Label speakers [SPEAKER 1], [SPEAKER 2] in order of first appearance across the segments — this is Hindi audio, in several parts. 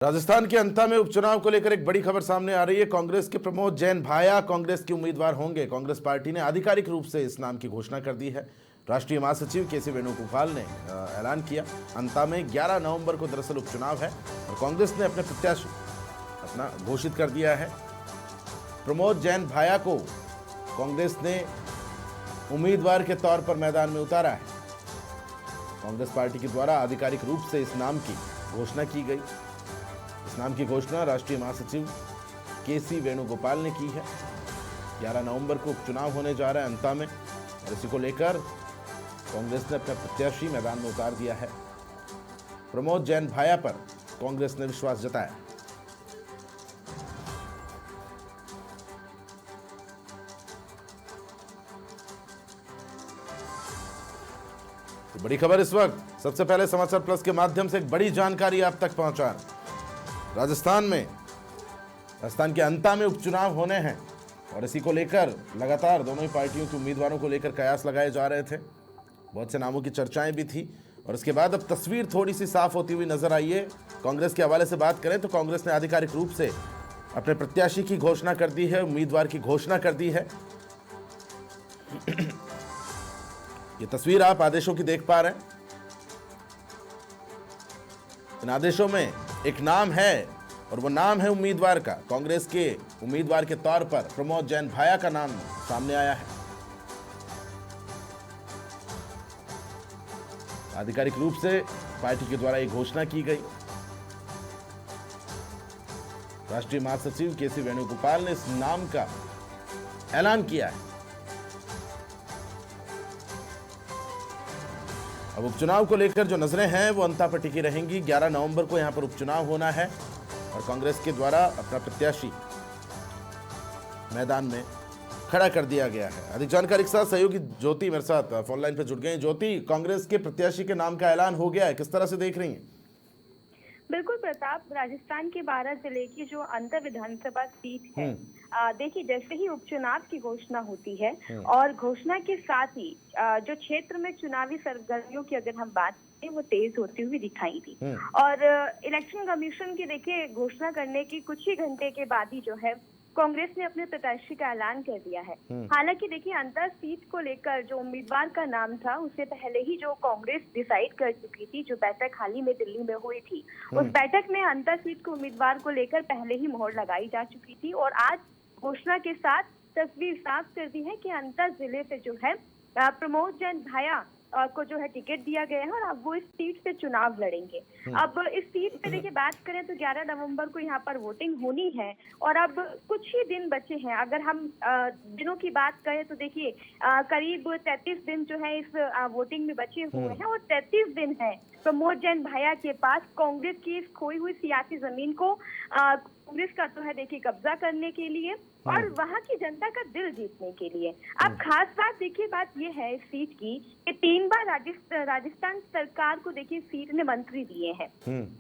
[SPEAKER 1] राजस्थान के अंता में उपचुनाव को लेकर एक बड़ी खबर सामने आ रही है। कांग्रेस के प्रमोद जैन भाया कांग्रेस के उम्मीदवार होंगे। कांग्रेस पार्टी ने आधिकारिक रूप से इस नाम की घोषणा कर दी है। राष्ट्रीय महासचिव के.सी. वेणुगोपाल ने ऐलान किया। अंता में 11 नवंबर को दरअसल उपचुनाव है और कांग्रेस ने अपने प्रत्याशी अपना घोषित कर दिया है। प्रमोद जैन भाया को कांग्रेस ने उम्मीदवार के तौर पर मैदान में उतारा है। कांग्रेस पार्टी के द्वारा आधिकारिक रूप से इस नाम की घोषणा की गई। इस नाम की घोषणा राष्ट्रीय महासचिव के.सी. वेणुगोपाल ने की है। 11 नवंबर को उपचुनाव होने जा रहा है अंता में और इसी को लेकर कांग्रेस ने अपना प्रत्याशी मैदान में उतार दिया है। प्रमोद जैन भाया पर कांग्रेस ने विश्वास जताया। तो बड़ी खबर इस वक्त सबसे पहले समाचार प्लस के माध्यम से एक बड़ी जानकारी आप तक पहुंचा। राजस्थान के अंता में उपचुनाव होने हैं और इसी को लेकर लगातार दोनों ही पार्टियों के उम्मीदवारों को लेकर कयास लगाए जा रहे थे। बहुत से नामों की चर्चाएं भी थी और इसके बाद अब तस्वीर थोड़ी सी साफ होती हुई नजर आई है। कांग्रेस के हवाले से बात करें तो कांग्रेस ने आधिकारिक रूप से अपने प्रत्याशी की घोषणा कर दी है, उम्मीदवार की घोषणा कर दी है। ये तस्वीर आप आदेशों की देख पा रहे हैं। इन आदेशों में एक नाम है और वो नाम है उम्मीदवार का। कांग्रेस के उम्मीदवार के तौर पर प्रमोद जैन भाया का नाम सामने आया है। आधिकारिक रूप से पार्टी के द्वारा एक घोषणा की गई। राष्ट्रीय महासचिव के.सी. वेणुगोपाल ने इस नाम का ऐलान किया है। अब उपचुनाव को लेकर जो नजरें हैं वो अंता पर टिकी रहेंगी। 11 नवंबर को यहां पर उपचुनाव होना है और कांग्रेस के द्वारा अपना प्रत्याशी मैदान में खड़ा कर दिया गया है। अधिक जानकारी के साथ सहयोगी ज्योति मेरे साथ फोन लाइन पर जुड़ गए हैं। ज्योति, कांग्रेस के प्रत्याशी के नाम का ऐलान हो गया है, किस तरह से देख रही हैं?
[SPEAKER 2] बिल्कुल प्रताप, राजस्थान के 12 जिले की जो अंतर विधानसभा सीट है, देखिए जैसे ही उपचुनाव की घोषणा होती है और घोषणा के साथ ही जो क्षेत्र में चुनावी सरगर्मियों की अगर हम बात करें वो तेज होती हुई दिखाई दी। और इलेक्शन कमीशन की देखिए घोषणा करने की कुछ ही घंटे के बाद ही जो है कांग्रेस ने अपने प्रत्याशी का ऐलान कर दिया है। हालांकि देखिए अंतर सीट को लेकर जो उम्मीदवार का नाम था उससे पहले ही जो कांग्रेस डिसाइड कर चुकी थी। जो बैठक हाल ही में दिल्ली में हुई थी उस बैठक में अंतर सीट को उम्मीदवार को लेकर पहले ही मोहर लगाई जा चुकी थी और आज घोषणा के साथ तस्वीर साफ कर दी है कि अंतर जिले से जो है प्रमोद जैन भाया को जो है टिकट दिया गया है और अब वो इस सीट से चुनाव लड़ेंगे। अब इस सीट पे देखिए बात करें तो 11 नवंबर को यहाँ पर वोटिंग होनी है और अब कुछ ही दिन बचे हैं। अगर हम दिनों की बात करें तो देखिए करीब 33 दिन जो है इस वोटिंग में बचे हुए हैं और 33 दिन है प्रमोद जैन भाया के पास कांग्रेस की इस खोई हुई सियासी जमीन को कांग्रेस का तो है देखिए कब्जा करने के लिए और वहां की जनता का दिल जीतने के लिए। अब खास बात देखिए बात ये है इस सीट की कि 3 बार राजस्थान सरकार को देखिए सीट ने मंत्री दिए हैं।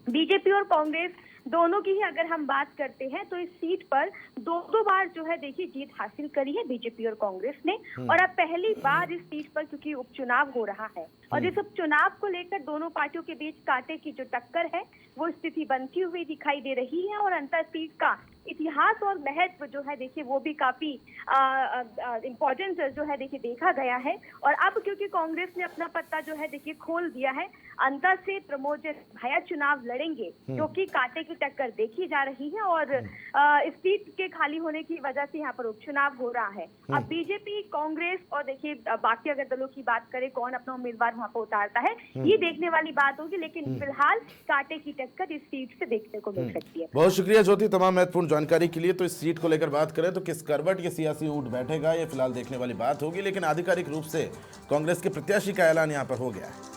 [SPEAKER 2] बीजेपी और कांग्रेस दोनों की ही अगर हम बात करते हैं तो इस सीट पर दो बार जो है देखिए जीत हासिल करी है बीजेपी और कांग्रेस ने। और अब पहली बार इस सीट पर क्योंकि उपचुनाव हो रहा है और इस उपचुनाव को लेकर दोनों पार्टियों के बीच कांटे की जो टक्कर है वो स्थिति बनती हुई दिखाई दे रही है और अंतर सीट का इतिहास और महत्व जो है देखिए वो भी काफी इम्पोर्टेंस जो है देखिए देखा गया है। और अब क्योंकि कांग्रेस ने अपना पत्ता जो है देखिए खोल दिया है, अंतर से प्रमोद जैन भाया चुनाव लड़ेंगे क्योंकि कांटे की टक्कर देखी जा रही है और इस सीट के खाली होने की वजह से यहाँ पर उपचुनाव हो रहा है। अब बीजेपी कांग्रेस और देखिए बाकी अगर दलों की बात करें कौन अपना उम्मीदवार वहाँ पर उतारता है ये देखने वाली बात होगी, लेकिन फिलहाल कांटे की टक्कर इस सीट से देखने को मिल सकती है।
[SPEAKER 1] बहुत शुक्रिया ज्योति तमाम महत्वपूर्ण जानकारी के लिए। तो इस सीट को लेकर बात करें तो किस करवट ये सियासी ऊंट बैठेगा ये फिलहाल देखने वाली बात होगी, लेकिन आधिकारिक रूप से कांग्रेस के प्रत्याशी का ऐलान यहां पर हो गया है।